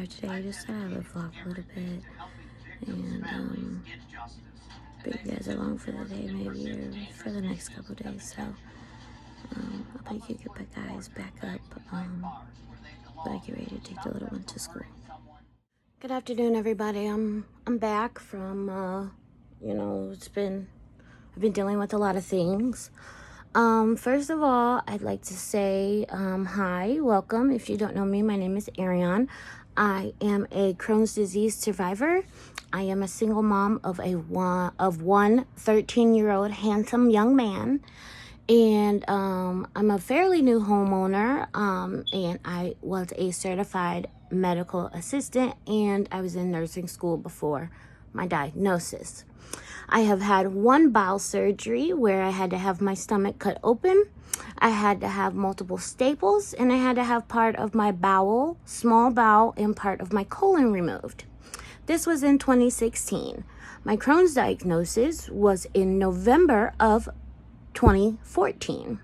start today. Just thought I would vlog a little bit and bring you guys along for the day, maybe, or for the next couple days. So I'll make you get my guys back up when I get ready to take the little one to school. Good afternoon, everybody. I'm back from you know, I've been dealing with a lot of things. First of all, I'd like to say hi, welcome. If you don't know me, my name is Aarion. I am a Crohn's disease survivor. I am a single mom of one 13-year-old handsome young man. And I'm a fairly new homeowner, and I was a certified medical assistant, and I was in nursing school before my diagnosis. I have had one bowel surgery where I had to have my stomach cut open. I had to have multiple staples, and I had to have part of my bowel, small bowel, and part of my colon removed. This was in 2016. My Crohn's diagnosis was in November of 2014.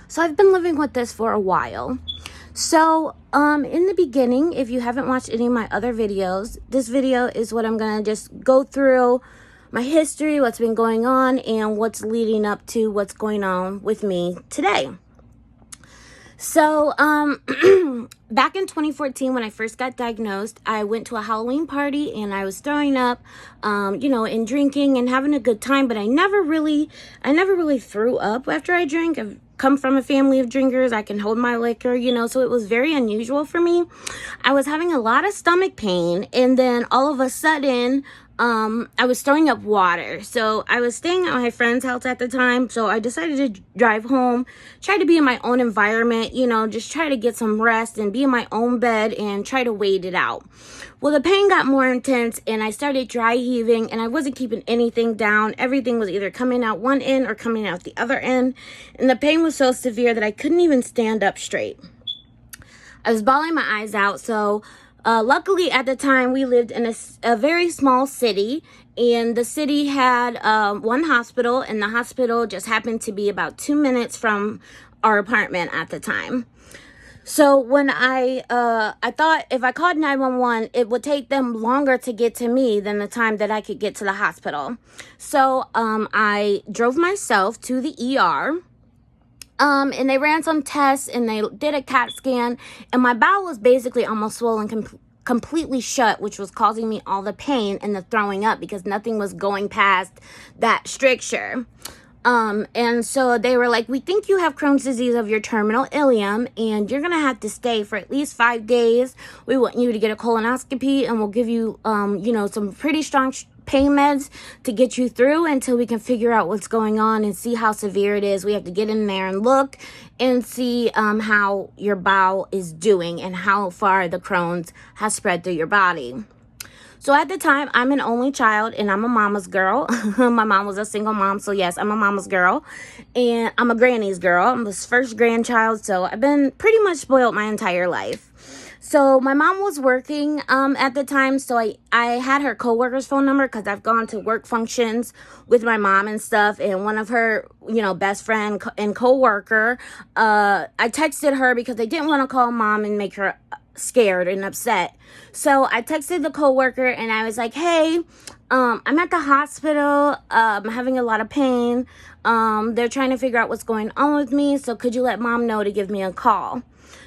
So I've been living with this for a while. So in the beginning, if you haven't watched any of my other videos, this video is what I'm gonna just go through my history, what's been going on, and what's leading up to what's going on with me today. So back in 2014, when I first got diagnosed, I went to a Halloween party and I was throwing up, you know, and drinking and having a good time, but I never really threw up after I drank. I've come from a family of drinkers. I can hold my liquor, you know, so it was very unusual for me. I was having a lot of stomach pain, and then all of a sudden, I was throwing up water. So I was staying at my friend's house at the time. So I decided to drive home, try to be in my own environment, you know, just try to get some rest and be in my own bed and try to wait it out. Well, the pain got more intense and I started dry heaving, and I wasn't keeping anything down. Everything was either coming out one end or coming out the other end. And the pain was so severe that I couldn't even stand up straight. I was bawling my eyes out. So luckily, at the time, we lived in a very small city, and the city had one hospital, and the hospital just happened to be about 2 minutes from our apartment at the time. So when I thought if I called 911, it would take them longer to get to me than the time that I could get to the hospital. So I drove myself to the ER. And they ran some tests, and they did a CAT scan, and my bowel was basically almost swollen completely shut, which was causing me all the pain and the throwing up because nothing was going past that stricture. And so they were like, we think you have Crohn's disease of your terminal ileum, and you're going to have to stay for at least 5 days. We want you to get a colonoscopy, and we'll give you, you know, some pretty strong pain meds to get you through until we can figure out what's going on and see how severe it is. We have to get in there and look and see how your bowel is doing and how far the Crohn's has spread through your body. So at the time, I'm an only child, and I'm a mama's girl. My mom was a single mom, so yes, I'm a mama's girl. And I'm a granny's girl. I'm the first grandchild, so I've been pretty much spoiled my entire life. So my mom was working at the time, so I had her coworker's phone number because I've gone to work functions with my mom and stuff, and one of her, you know, best friend and coworker, I texted her because I didn't want to call mom and make her scared and upset. So I texted the coworker and I was like, hey, I'm at the hospital. I'm having a lot of pain. They're trying to figure out what's going on with me, so could you let mom know to give me a call?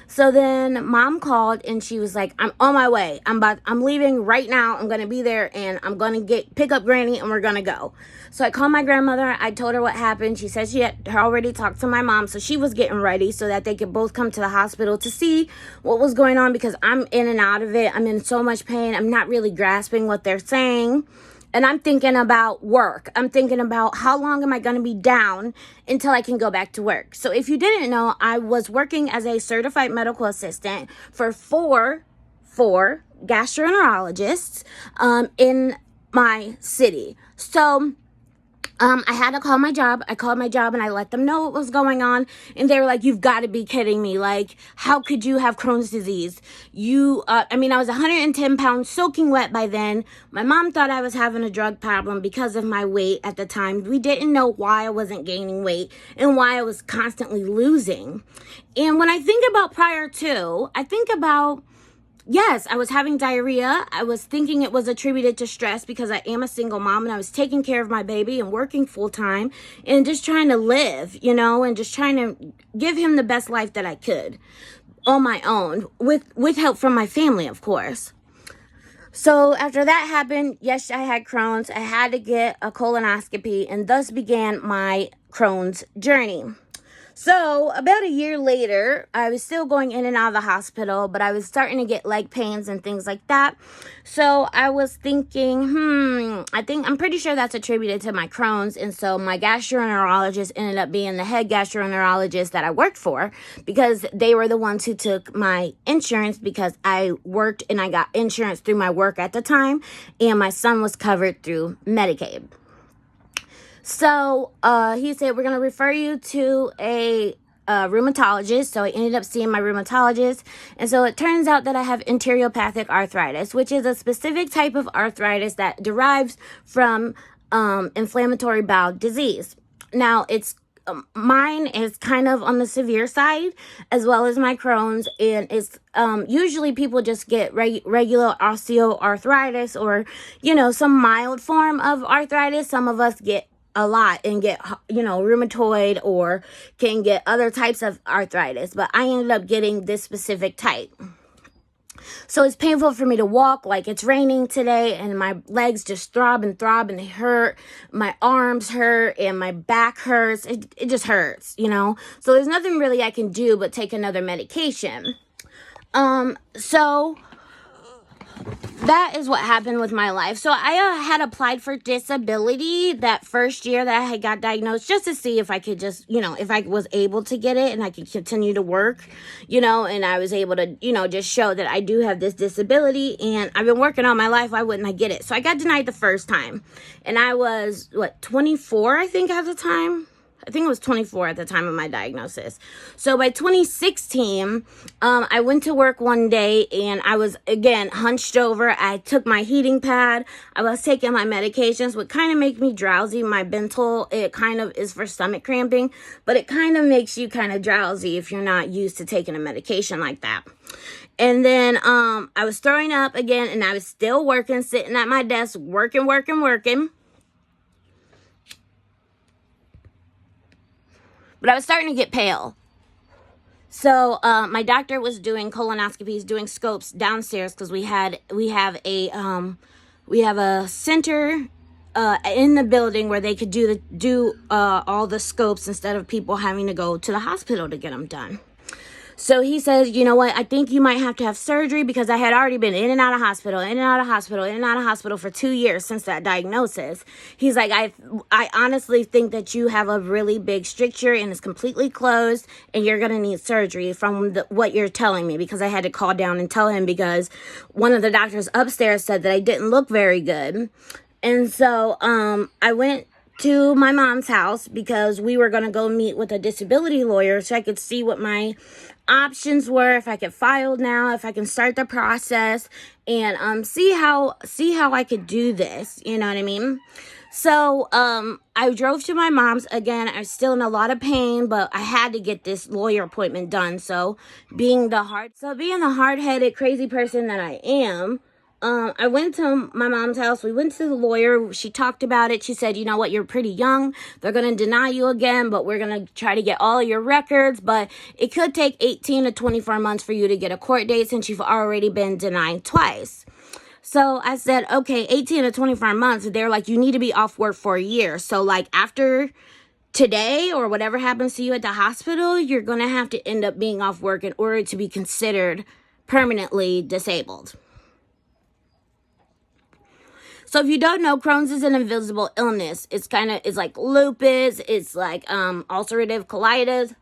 So then mom called and she was like, I'm on my way. I'm leaving right now. I'm going to be there and I'm going to pick up granny and we're going to go. So I called my grandmother. I told her what happened. She said she had already talked to my mom. So she was getting ready so that they could both come to the hospital to see what was going on, because I'm in and out of it. I'm in so much pain. I'm not really grasping what they're saying. And I'm thinking about work. I'm thinking about how long am I going to be down until I can go back to work. So if you didn't know, I was working as a certified medical assistant for four gastroenterologists in my city. So I had to call my job. I called my job and I let them know what was going on. And they were like, you've got to be kidding me. Like, how could you have Crohn's disease? I was 110 pounds soaking wet by then. My mom thought I was having a drug problem because of my weight at the time. We didn't know why I wasn't gaining weight and why I was constantly losing. And when I think about prior to, I think about yes, I was having diarrhea. I was thinking it was attributed to stress because I am a single mom and I was taking care of my baby and working full time and just trying to live, you know, and just trying to give him the best life that I could on my own with help from my family, of course. So after that happened, yes, I had Crohn's. I had to get a colonoscopy, and thus began my Crohn's journey. So about a year later, I was still going in and out of the hospital, but I was starting to get leg pains and things like that. So I was thinking, I'm pretty sure that's attributed to my Crohn's. And so my gastroenterologist ended up being the head gastroenterologist that I worked for, because they were the ones who took my insurance, because I worked and I got insurance through my work at the time, and my son was covered through Medicaid. So he said, we're going to refer you to a rheumatologist. So I ended up seeing my rheumatologist. And so it turns out that I have enteriopathic arthritis, which is a specific type of arthritis that derives from inflammatory bowel disease. Now, mine is kind of on the severe side, as well as my Crohn's, and it's usually people just get regular osteoarthritis, or, you know, some mild form of arthritis. Some of us get a lot and get, you know, rheumatoid, or can get other types of arthritis, but I ended up getting this specific type. So it's painful for me to walk. Like, it's raining today and my legs just throb and they hurt. My arms hurt and my back hurts. It just hurts, you know? So there's nothing really I can do but take another medication. So that is what happened with my life. So I had applied for disability that first year that I had got diagnosed, just to see if I could just, you know, if I was able to get it and I could continue to work, you know, and I was able to, you know, just show that I do have this disability, and I've been working all my life. Why wouldn't I get it? So I got denied the first time, and I was, 24, I think, at the time. I think it was 24 at the time of my diagnosis. So by 2016, I went to work one day and I was, again, hunched over. I took my heating pad. I was taking my medications, which kind of make me drowsy. My Bentyl, it kind of is for stomach cramping, but it kind of makes you kind of drowsy if you're not used to taking a medication like that. And then I was throwing up again, and I was still working, sitting at my desk, working. But I was starting to get pale. So my doctor was doing colonoscopies, doing scopes downstairs, because we have a center in the building where they could do all the scopes instead of people having to go to the hospital to get them done. So he says, you know what, I think you might have to have surgery, because I had already been in and out of hospital for 2 years since that diagnosis. He's like, I honestly think that you have a really big stricture and it's completely closed, and you're going to need surgery from what you're telling me, because I had to call down and tell him, because one of the doctors upstairs said that I didn't look very good. And so I went to my mom's house, because we were going to go meet with a disability lawyer so I could see what my options were, if I could file now, if I can start the process, and see how I could do this, you know what I mean? So I drove to my mom's. Again, I was still in a lot of pain, but I had to get this lawyer appointment done. So being the hard-headed crazy person that I am, I went to my mom's house. We went to the lawyer. She talked about it. She said, you know what, you're pretty young. They're going to deny you again, but we're going to try to get all of your records. But it could take 18 to 24 months for you to get a court date, since you've already been denied twice. So I said, okay, 18 to 24 months. They're like, you need to be off work for a year. So like after today or whatever happens to you at the hospital, you're going to have to end up being off work in order to be considered permanently disabled. So if you don't know, Crohn's is an invisible illness. It's like lupus. It's like ulcerative colitis.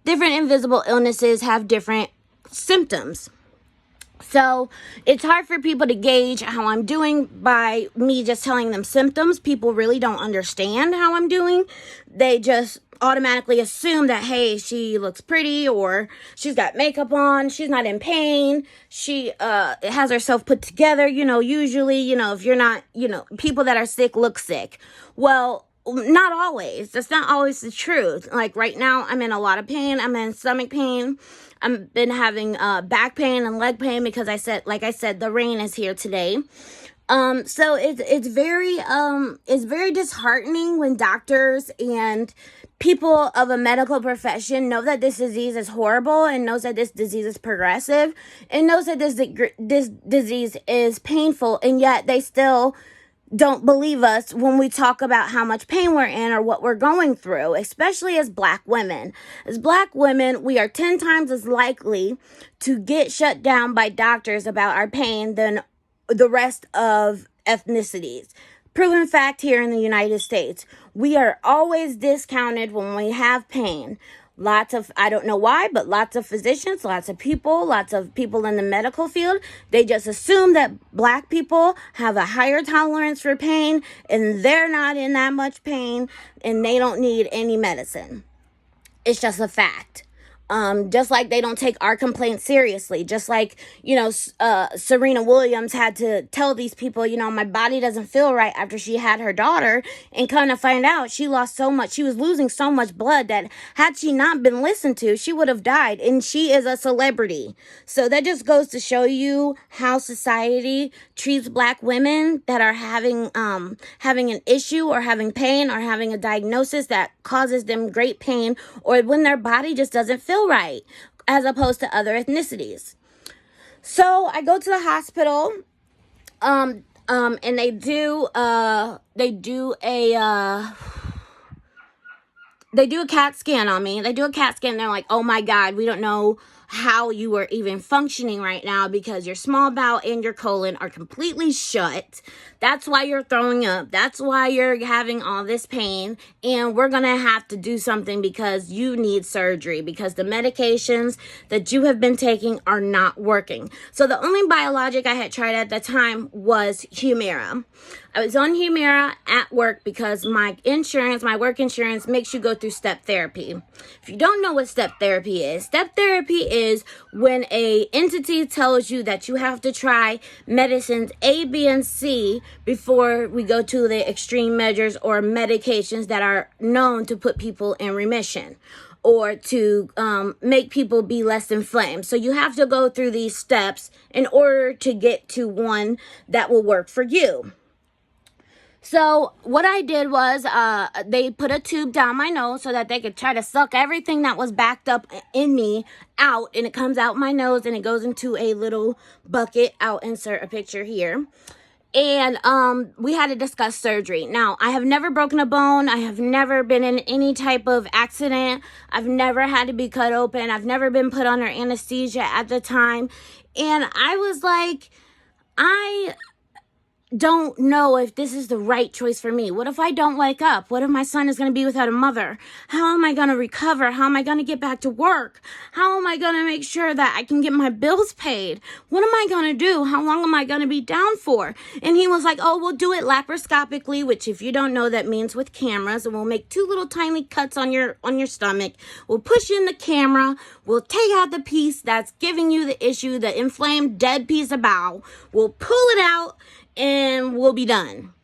Different invisible illnesses have different symptoms. So it's hard for people to gauge how I'm doing by me just telling them symptoms. People really don't understand how I'm doing. They just automatically assume that, hey, she looks pretty, or she's got makeup on, she's not in pain, she has herself put together. You know, usually, you know, if you're not, you know, people that are sick look sick. Well, not always. That's not always the truth. Like right now, I'm in a lot of pain. I'm in stomach pain. I've been having back pain and leg pain because like I said, the rain is here today. So it's very disheartening when doctors and people of a medical profession know that this disease is horrible and knows that this disease is progressive and knows that this disease is painful, and yet they still don't believe us when we talk about how much pain we're in or what we're going through, especially as Black women. As Black women, we are 10 times as likely to get shut down by doctors about our pain than the rest of ethnicities. Proven fact here in the United States. We are always discounted when we have pain. I don't know why, but lots of physicians, lots of people in the medical field, they just assume that Black people have a higher tolerance for pain and they're not in that much pain and they don't need any medicine. It's just a fact. Just like they don't take our complaints seriously. Just like, Serena Williams had to tell these people, my body doesn't feel right after she had her daughter, and kind of find out she was losing so much blood that had she not been listened to, she would have died, and she is a celebrity. So that just goes to show you how society treats Black women that are having an issue or having pain or having a diagnosis that causes them great pain, or when their body just doesn't feel right, as opposed to other ethnicities. So I go to the hospital, and they do a CAT scan on me. They do a CAT scan. And they're like, oh my God, we don't know how you are even functioning right now because your small bowel and your colon are completely shut. That's why you're throwing up. That's why you're having all this pain. And we're going to have to do something because you need surgery because the medications that you have been taking are not working. So the only biologic I had tried at the time was Humira. I was on Humira at work because my work insurance makes you go through step therapy. If you don't know what step therapy is when a entity tells you that you have to try medicines A, B, and C before we go to the extreme measures or medications that are known to put people in remission or to make people be less inflamed. So you have to go through these steps in order to get to one that will work for you. So what I did was they put a tube down my nose so that they could try to suck everything that was backed up in me out, and it comes out my nose and it goes into a little bucket. I'll insert a picture here. And we had to discuss surgery. Now, I have never broken a bone. I have never been in any type of accident. I've never had to be cut open. I've never been put under anesthesia at the time. And I was like, I don't know if this is the right choice for me. What if I don't wake up? What if my son is going to be without a mother? How am I going to recover? How am I going to get back to work? How am I going to make sure that I can get my bills paid? What am I going to do? How long am I going to be down for? And he was like, oh, we'll do it laparoscopically, which if you don't know, that means with cameras, and we'll make 2 little tiny cuts on your stomach. We'll push in the camera. We'll take out the piece that's giving you the issue, the inflamed dead piece of bowel. We'll pull it out and we'll be done.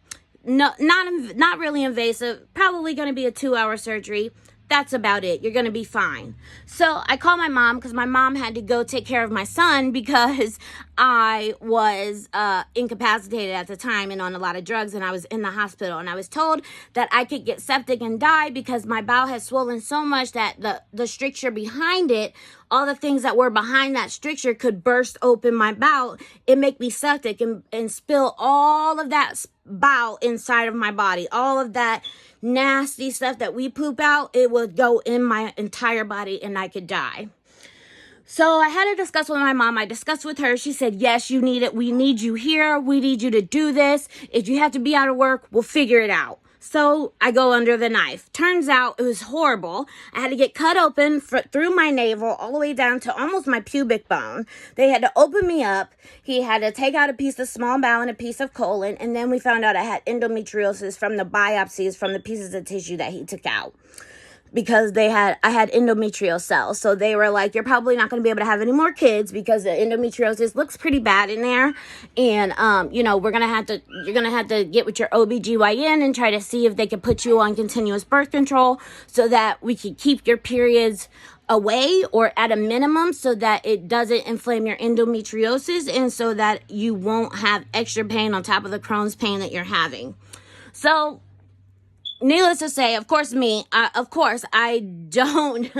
No, not really invasive. Probably going to be a 2-hour surgery. That's about it. You're going to be fine. So I called my mom because my mom had to go take care of my son because I was incapacitated at the time and on a lot of drugs, and I was in the hospital. And I was told that I could get septic and die because my bowel had swollen so much that the stricture behind it, all the things that were behind that stricture could burst open my bowel and make me septic and spill all of that bowel inside of my body. All of that nasty stuff that we poop out, it would go in my entire body and I could die. So I had to discuss with my mom. I discussed with her. She said, yes, you need it. We need you here. We need you to do this. If you have to be out of work, we'll figure it out. So I go under the knife. Turns out it was horrible. I had to get cut open through my navel all the way down to almost my pubic bone. They had to open me up. He had to take out a piece of small bowel and a piece of colon. And then we found out I had endometriosis from the biopsies from the pieces of tissue that he took out. because I had endometrial cells. So they were like, you're probably not going to be able to have any more kids because the endometriosis looks pretty bad in there. And, you're going to have to get with your OBGYN and try to see if they can put you on continuous birth control so that we can keep your periods away or at a minimum so that it doesn't inflame your endometriosis and so that you won't have extra pain on top of the Crohn's pain that you're having. So, needless to say, of course, I don't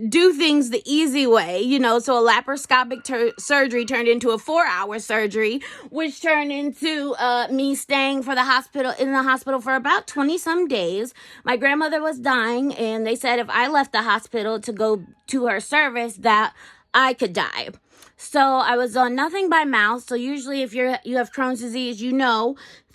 do things the easy way, so a laparoscopic surgery turned into a 4-hour surgery, which turned into me staying in the hospital for about 20 some days. My grandmother was dying, and they said if I left the hospital to go to her service that I could die. So I was on nothing by mouth. So usually if you have Crohn's disease,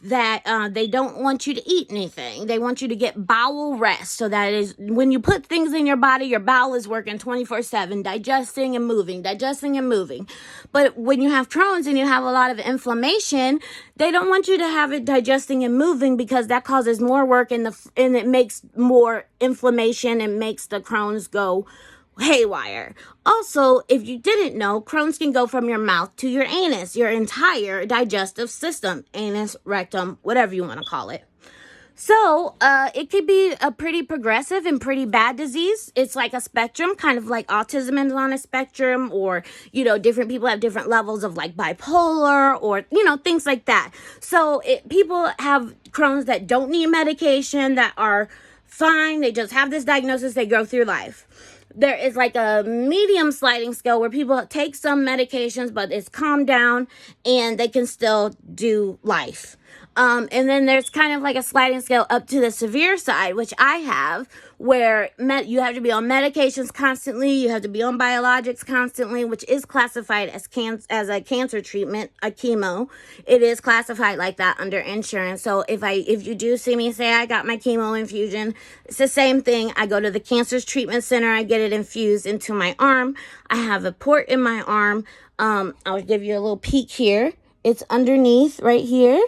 that they don't want you to eat anything. They want you to get bowel rest. So that is when you put things in your body, your bowel is working 24/7, digesting and moving. But when you have Crohn's and you have a lot of inflammation, they don't want you to have it digesting and moving because that causes more work and it makes more inflammation and makes the Crohn's go haywire. Also, if you didn't know, Crohn's can go from your mouth to your anus, your entire digestive system, anus, rectum, whatever you want to call it. So, it could be a pretty progressive and pretty bad disease. It's like a spectrum, kind of like autism is on a spectrum, or, different people have different levels of like bipolar or, things like that. So, people have Crohn's that don't need medication, that are fine. They just have this diagnosis, they go through life. There is like a medium sliding scale where people take some medications, but it's calmed down and they can still do life. And then there's kind of like a sliding scale up to the severe side, which I have, where you have to be on medications constantly, you have to be on biologics constantly, which is classified as a cancer treatment, a chemo. It is classified like that under insurance. So if you do see me say I got my chemo infusion, it's the same thing. I go to the cancer treatment center, I get it infused into my arm. I have a port in my arm. I'll give you a little peek here. It's underneath right here.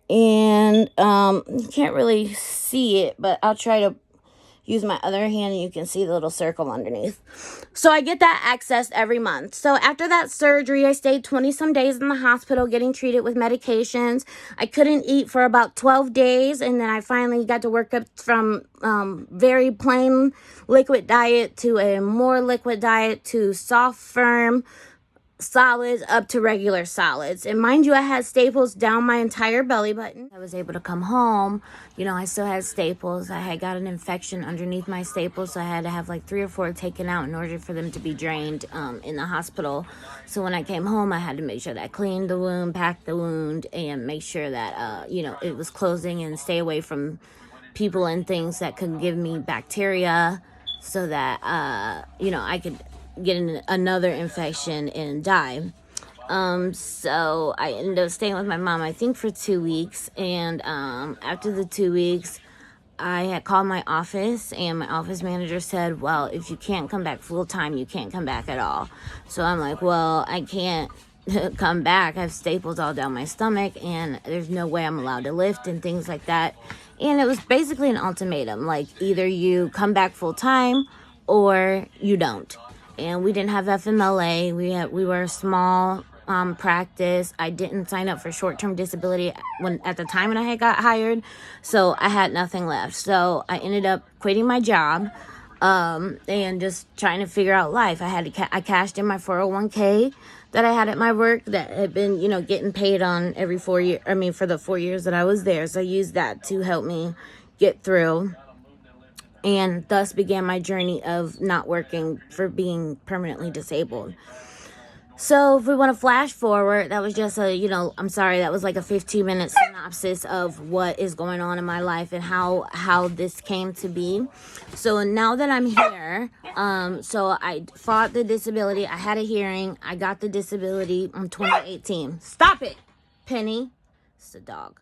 And you can't really see it, but I'll try to use my other hand and you can see the little circle underneath. So I get that access every month. So after that surgery, I stayed 20 some days in the hospital getting treated with medications. I couldn't eat for about 12 days, and then I finally got to work up from very plain liquid diet to a more liquid diet to soft, firm solids up to regular solids. And mind you, I had staples down my entire belly button. I was able to come home. I still had staples. I had got an infection underneath my staples, so I had to have like 3 or 4 taken out in order for them to be drained in the hospital. So when I came home, I had to make sure that I cleaned the wound, packed the wound, and make sure that it was closing and stay away from people and things that could give me bacteria, so that I could get another infection and die. So I ended up staying with my mom, I think, for 2 weeks. And after the 2 weeks, I had called my office, and my office manager said, well, if you can't come back full time, you can't come back at all. So I'm like, well, I can't come back. I have staples all down my stomach, and there's no way I'm allowed to lift and things like that. And it was basically an ultimatum, like either you come back full time or you don't. And we didn't have FMLA. We were a small practice. I didn't sign up for short-term disability at the time when I had got hired, so I had nothing left. So I ended up quitting my job and just trying to figure out life. I cashed in my 401k that I had at my work that had been getting paid on every 4 years. I mean, for the 4 years that I was there. So I used that to help me get through. And thus began my journey of not working for being permanently disabled. So if we want to flash forward, that was just that was like a 15-minute synopsis of what is going on in my life and how this came to be. So now that I'm here, so I fought the disability. I had a hearing. I got the disability in 2018. Stop it, Penny. It's a dog.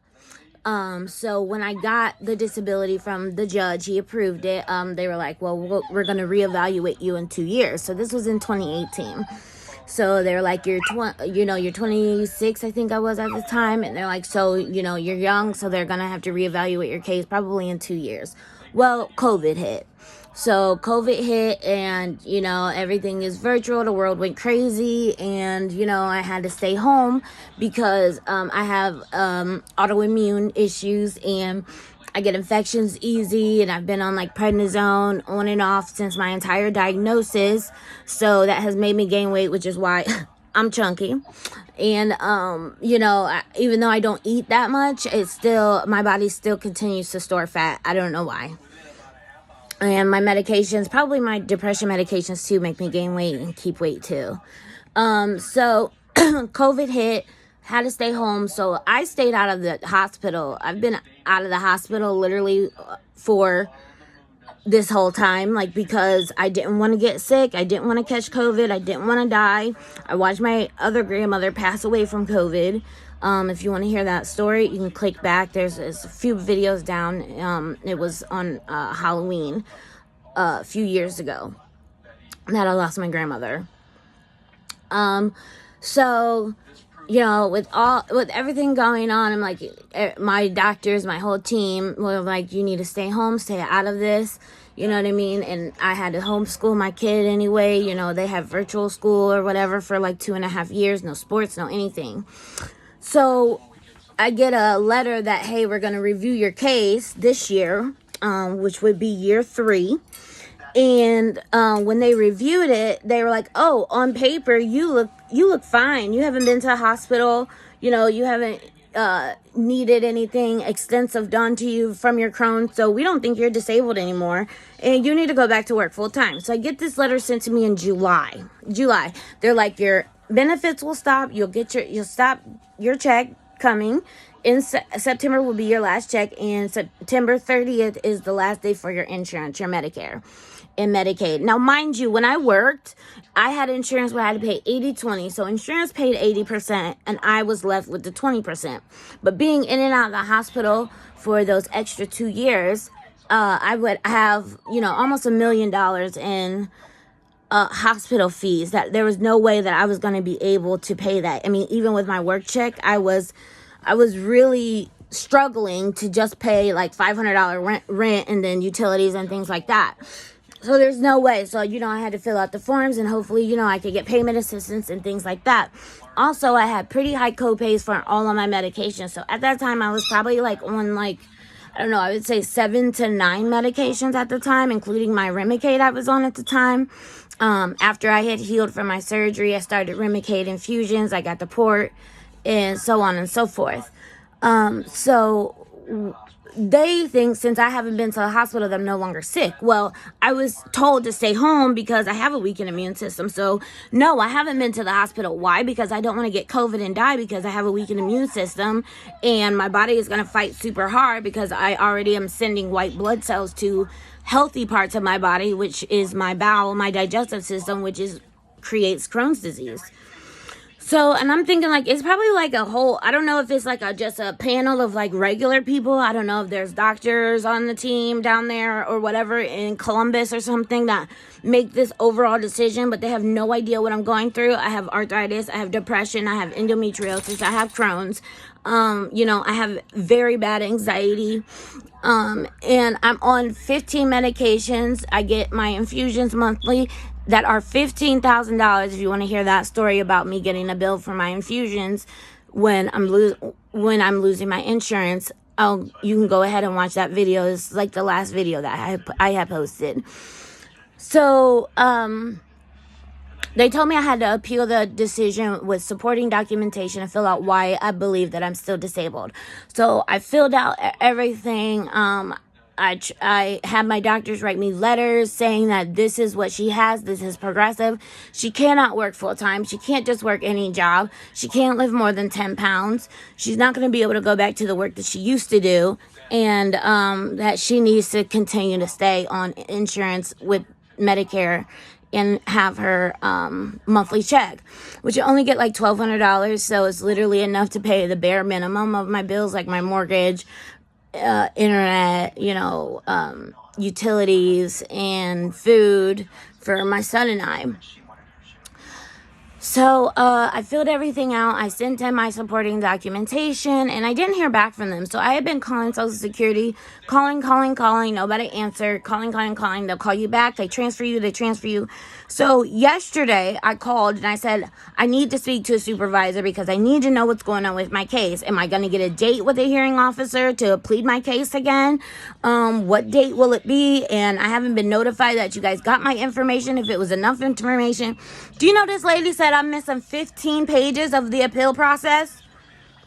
So when I got the disability from the judge, he approved it. They were like, well, we're going to reevaluate you in 2 years. So this was in 2018. So they're like, you're 26, I think I was at the time. And they're like, so, you're young, so they're going to have to reevaluate your case probably in 2 years. Well, COVID hit. So COVID hit and, everything is virtual. The world went crazy and, I had to stay home because I have autoimmune issues and I get infections easy, and I've been on like prednisone on and off since my entire diagnosis. So that has made me gain weight, which is why I'm chunky. And, even though I don't eat that much, my body still continues to store fat. I don't know why. And my medications, probably my depression medications too, make me gain weight and keep weight too. So COVID hit, had to stay home. So I stayed out of the hospital. I've been out of the hospital literally for this whole time, like, because I didn't want to get sick. I didn't want to catch COVID. I didn't want to die. I watched my other grandmother pass away from COVID. If you want to hear that story, you can click back. There's a few videos down. It was on Halloween a few years ago that I lost my grandmother. So, with everything going on, I'm like, my doctors, my whole team were like, you need to stay home, stay out of this. You know what I mean? And I had to homeschool my kid anyway. They have virtual school or whatever for like 2.5 years. No sports, no anything. So I get a letter that, hey, we're going to review your case this year, which would be year 3. And when they reviewed it, they were like, oh, on paper, you look fine. You haven't been to a hospital. You haven't needed anything extensive done to you from your Crohn. So we don't think you're disabled anymore. And you need to go back to work full time. So I get this letter sent to me in July. They're like, your benefits will stop. You'll stop your check coming. In September will be your last check, and September 30th is the last day for your insurance, your Medicare and Medicaid. Now, mind you, when I worked, I had insurance where I had to pay 80-20. So insurance paid 80%, and I was left with the 20%. But being in and out of the hospital for those extra 2 years, I would have, almost $1 million in hospital fees. That there was no way that I was going to be able to pay that. I mean, even with my work check, I was really struggling to just pay like $500 rent and then utilities and things like that. So there's no way. So, I had to fill out the forms and hopefully, I could get payment assistance and things like that. Also, I had pretty high copays for all of my medications. So at that time, I was probably like on I would say 7 to 9 medications at the time, including my Remicade I was on at the time. After I had healed from my surgery, I started Remicade infusions. I got the port and so on and so forth. So they think since I haven't been to the hospital that I'm no longer sick. Well, I was told to stay home because I have a weakened immune system. So no, I haven't been to the hospital. Why? Because I don't want to get COVID and die because I have a weakened immune system and my body is going to fight super hard because I already am sending white blood cells to healthy parts of my body, which is my bowel, my digestive system, which creates Crohn's disease. So, and I'm thinking like, it's probably like I don't know if it's like just a panel of like regular people. I don't know if there's doctors on the team down there or whatever in Columbus or something that make this overall decision, but they have no idea what I'm going through. I have arthritis, I have depression, I have endometriosis, I have Crohn's. I have very bad anxiety. And I'm on 15 medications. I get my infusions monthly that are $15,000. If you want to hear that story about me getting a bill for my infusions when I'm losing my insurance, you can go ahead and watch that video. It's like the last video that I had posted. So, they told me I had to appeal the decision with supporting documentation and fill out why I believe that I'm still disabled. So I filled out everything. I had my doctors write me letters saying that this is what she has. This is progressive. She cannot work full time. She can't just work any job. She can't lift more than 10 pounds. She's not going to be able to go back to the work that she used to do. And that she needs to continue to stay on insurance with Medicare and have her monthly check, which you only get like $1,200. So it's literally enough to pay the bare minimum of my bills, like my mortgage, internet, utilities and food for my son and I. So I filled everything out. I sent them my supporting documentation, and I didn't hear back from them. So I had been calling Social Security, calling. Nobody answered. Calling. They'll call you back. They transfer you. So yesterday I called and I said, I need to speak to a supervisor because I need to know what's going on with my case. Am I going to get a date with a hearing officer to plead my case again? What date will it be? And I haven't been notified that you guys got my information, if it was enough information. Do you know this lady said I'm missing 15 pages of the appeal process?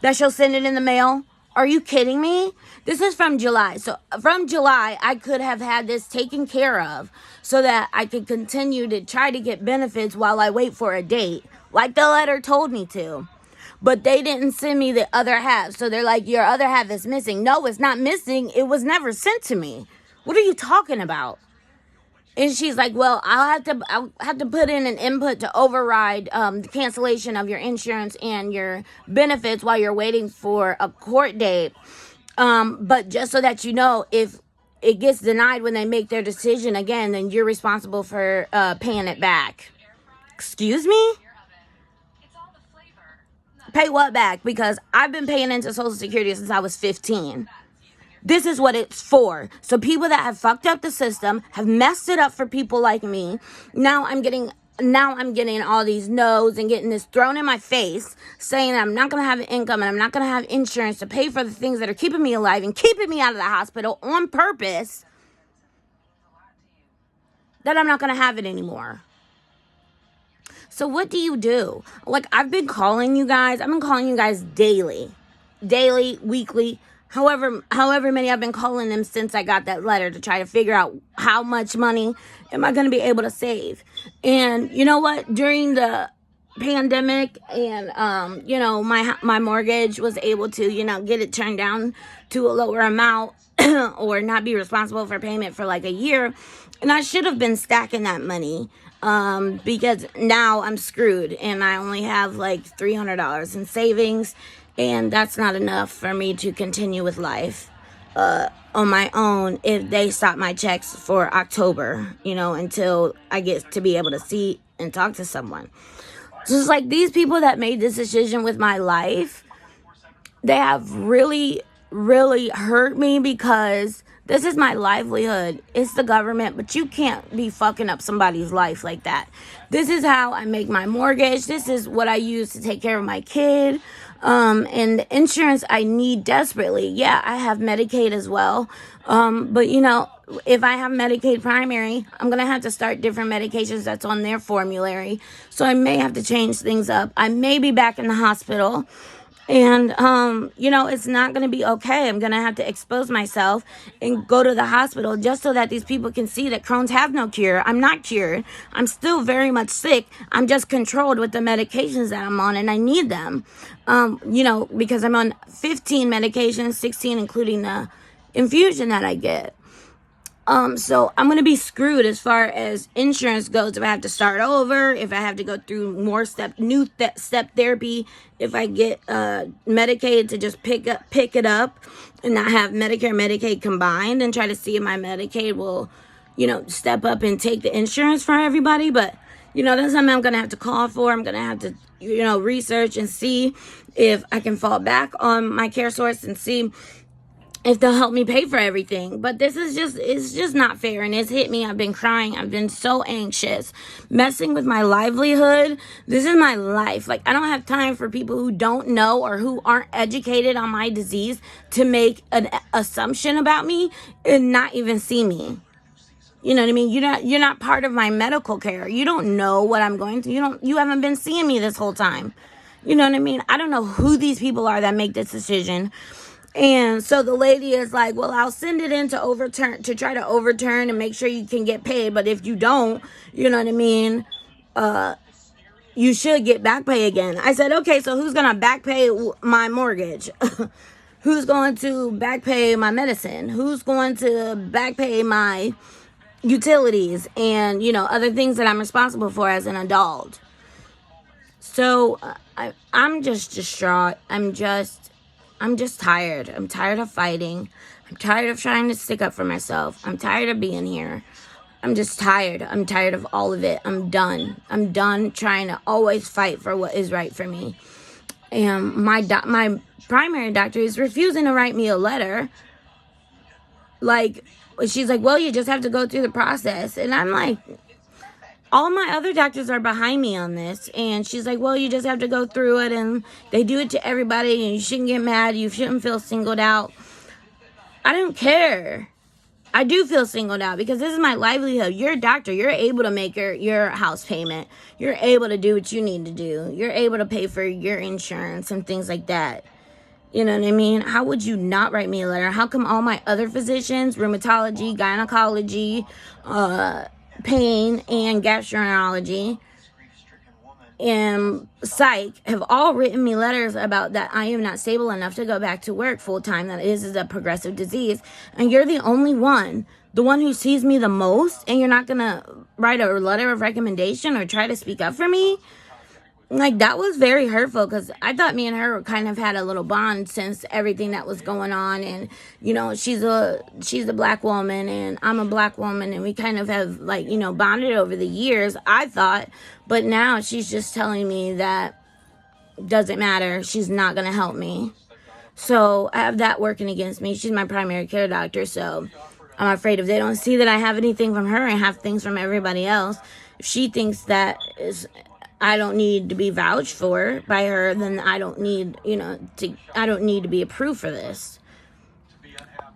That she'll send it in the mail? Are you kidding me? This is from July. So from July, I could have had this taken care of so that I could continue to try to get benefits while I wait for a date, like the letter told me to. But they didn't send me the other half. So they're like, your other half is missing. No, it's not missing. It was never sent to me. What are you talking about? And she's like, well, I'll have to put in an input to override the cancellation of your insurance and your benefits while you're waiting for a court date. But just so that you know, if it gets denied when they make their decision again, then you're responsible for paying it back. Excuse me? Pay what back? Because I've been paying into Social Security since I was 15. This is what it's for. So people that have fucked up the system, have messed it up for people like me. Now I'm getting all these no's and getting this thrown in my face, saying that I'm not going to have income and I'm not going to have insurance to pay for the things that are keeping me alive and keeping me out of the hospital on purpose, that I'm not going to have it anymore. So what do you do? Like, I've been calling you guys. I've been calling you guys daily, weekly, however many. I've been calling them since I got that letter to try to figure out how much money am I going to be able to save. And you know what? During the pandemic and, my mortgage was able to, get it turned down to a lower amount or not be responsible for payment for like a year. And I should have been stacking that money. Because now I'm screwed and I only have like $300 in savings, and that's not enough for me to continue with life on my own if they stop my checks for October, until I get to be able to see and talk to someone. So it's like these people that made this decision with my life, they have really, really hurt me, because this is my livelihood. It's the government, but you can't be fucking up somebody's life like that. This is how I make my mortgage. This is what I use to take care of my kid. And the insurance I need desperately. Yeah, I have Medicaid as well. But if I have Medicaid primary, I'm going to have to start different medications that's on their formulary. So I may have to change things up. I may be back in the hospital. And, it's not going to be okay. I'm going to have to expose myself and go to the hospital just so that these people can see that Crohn's have no cure. I'm not cured. I'm still very much sick. I'm just controlled with the medications that I'm on, and I need them, because I'm on 15 medications, 16 including the infusion that I get. So I'm going to be screwed as far as insurance goes if I have to start over, if I have to go through more step therapy, if I get Medicaid to just pick it up and not have Medicare, Medicaid combined, and try to see if my Medicaid will, step up and take the insurance for everybody. But, that's something I'm going to have to call for. I'm going to have to, research and see if I can fall back on my care source and see if they'll help me pay for everything. But this is it's just not fair, and it's hit me. I've been crying. I've been so anxious, messing with my livelihood. This is my life. Like, I don't have time for people who don't know or who aren't educated on my disease to make an assumption about me and not even see me. You know what I mean? You're not part of my medical care. You don't know what I'm going through. You haven't been seeing me this whole time. You know what I mean? I don't know who these people are that make this decision. And so the lady is like, well, I'll send it in to try to overturn and make sure you can get paid. But if you don't, you know what I mean? You should get back pay again. I said, okay, so who's going to back pay my mortgage? Who's going to back pay my medicine? Who's going to back pay my utilities and, other things that I'm responsible for as an adult? So I'm just distraught. I'm just tired. I'm tired of fighting. I'm tired of trying to stick up for myself. I'm tired of being here. I'm just tired. I'm tired of all of it. I'm done. I'm done trying to always fight for what is right for me. And my primary doctor is refusing to write me a letter. Like, she's like, well, you just have to go through the process. And I'm like, all my other doctors are behind me on this. And she's like, well, you just have to go through it. And they do it to everybody. And you shouldn't get mad. You shouldn't feel singled out. I don't care. I do feel singled out because this is my livelihood. You're a doctor. You're able to make your house payment. You're able to do what you need to do. You're able to pay for your insurance and things like that. You know what I mean? How would you not write me a letter? How come all my other physicians, rheumatology, gynecology, pain, and gastroenterology, and psych have all written me letters about that I am not stable enough to go back to work full time, that this is a progressive disease, and you're the only one, the one who sees me the most, and you're not gonna write a letter of recommendation or try to speak up for me? Like, that was very hurtful because I thought me and her kind of had a little bond since everything that was going on. And, you know, she's a black woman and I'm a black woman. And we kind of have, like, you know, bonded over the years, I thought. But now she's just telling me that doesn't matter. She's not going to help me. So I have that working against me. She's my primary care doctor. So I'm afraid if they don't see that I have anything from her and have things from everybody else, if she thinks that I don't need to be vouched for by her, then I don't need, I don't need to be approved for this.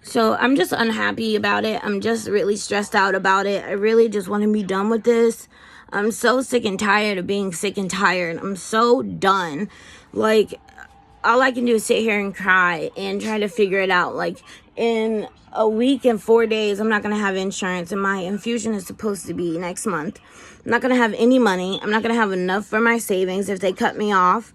So I'm just unhappy about it. I'm just really stressed out about it. I really just want to be done with this. I'm so sick and tired of being sick and tired. I'm so done. Like, all I can do is sit here and cry and try to figure it out. Like, in a week and 4 days, I'm not going to have insurance, and my infusion is supposed to be next month. I'm not going to have any money. I'm not going to have enough for my savings if they cut me off.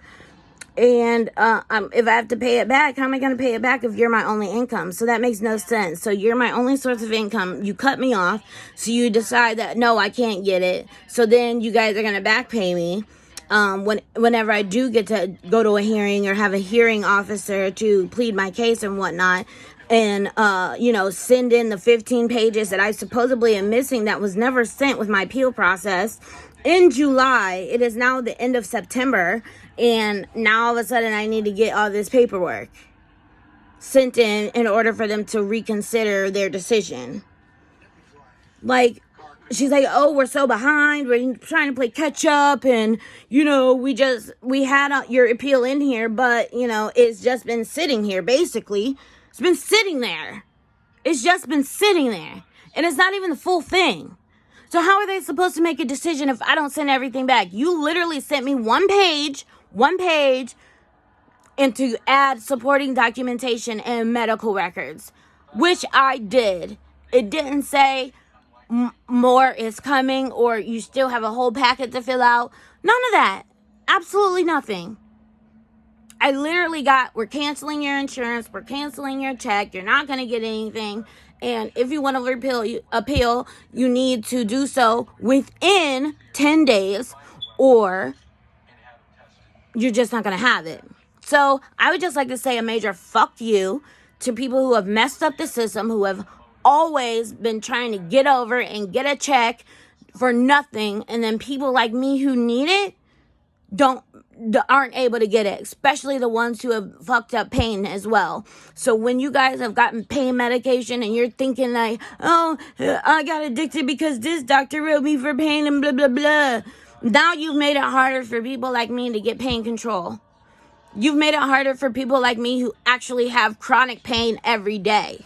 And if I have to pay it back, how am I going to pay it back if you're my only income? So that makes no sense. So you're my only source of income. You cut me off. So you decide that, no, I can't get it. So then you guys are going to back pay me. Whenever I do get to go to a hearing or have a hearing officer to plead my case and whatnot, and, send in the 15 pages that I supposedly am missing that was never sent with my appeal process in July. It is now the end of September, and now all of a sudden I need to get all this paperwork sent in order for them to reconsider their decision. Like, she's like, oh, we're so behind. We're trying to play catch up. And, we had your appeal in here, but, it's just been sitting here, basically. It's been sitting there. It's just been sitting there. And it's not even the full thing. So how are they supposed to make a decision if I don't send everything back? You literally sent me one page, and to add supporting documentation and medical records, which I did. It didn't say more is coming or you still have a whole packet to fill out. None of that. Absolutely nothing. I literally we're canceling your insurance, we're canceling your check, you're not going to get anything, and if you want to appeal, you need to do so within 10 days, or you're just not going to have it. So I would just like to say a major fuck you to people who have messed up the system, who have always been trying to get over and get a check for nothing, and then people like me who need it aren't able to get it, especially the ones who have fucked up pain as well. So when you guys have gotten pain medication and you're thinking like, oh, I got addicted because this doctor wrote me for pain and blah, blah, blah. Now you've made it harder for people like me to get pain control. You've made it harder for people like me who actually have chronic pain every day.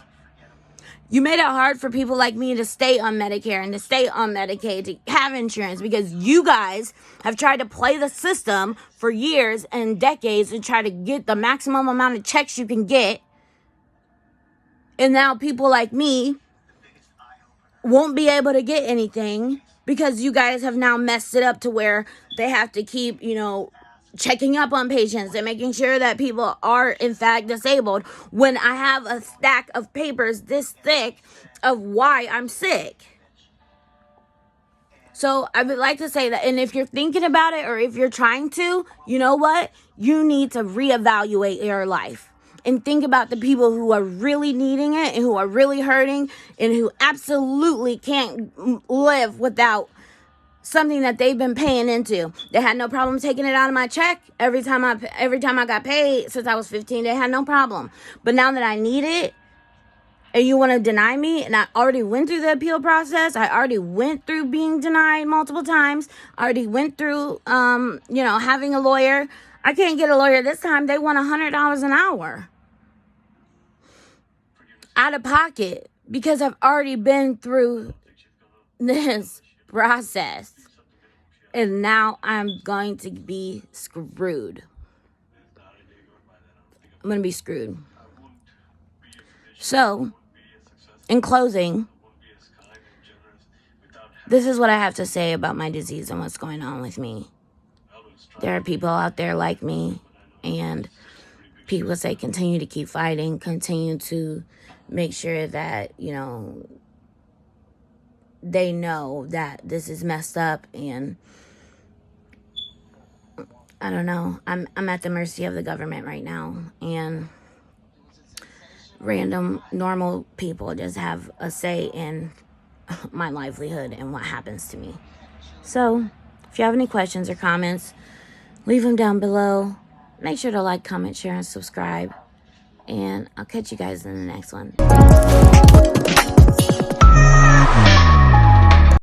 You made it hard for people like me to stay on Medicare and to stay on Medicaid, to have insurance, because you guys have tried to play the system for years and decades and try to get the maximum amount of checks you can get. And now people like me won't be able to get anything because you guys have now messed it up to where they have to keep, checking up on patients and making sure that people are in fact disabled when I have a stack of papers this thick of why I'm sick. So I would like to say that, and if you're thinking about it or if you're trying to, you know what? You need to reevaluate your life. and think about the people who are really needing it and who are really hurting and who absolutely can't live without something that they've been paying into. They had no problem taking it out of my check every time I got paid since I was 15. They had no problem. But now that I need it, and you want to deny me, and I already went through the appeal process. I already went through being denied multiple times. I already went through, having a lawyer. I can't get a lawyer this time. They want $100 an hour out of pocket because I've already been through this process. And now I'm going to be screwed. I'm going to be screwed. So, in closing, this is what I have to say about my disease and what's going on with me. There are people out there like me, and people say continue to keep fighting, continue to make sure that, they know that this is messed up, and I don't know. I'm at the mercy of the government right now, and random normal people just have a say in my livelihood and what happens to me. So, if you have any questions or comments, leave them down below. Make sure to like, comment, share, and subscribe. And I'll catch you guys in the next one.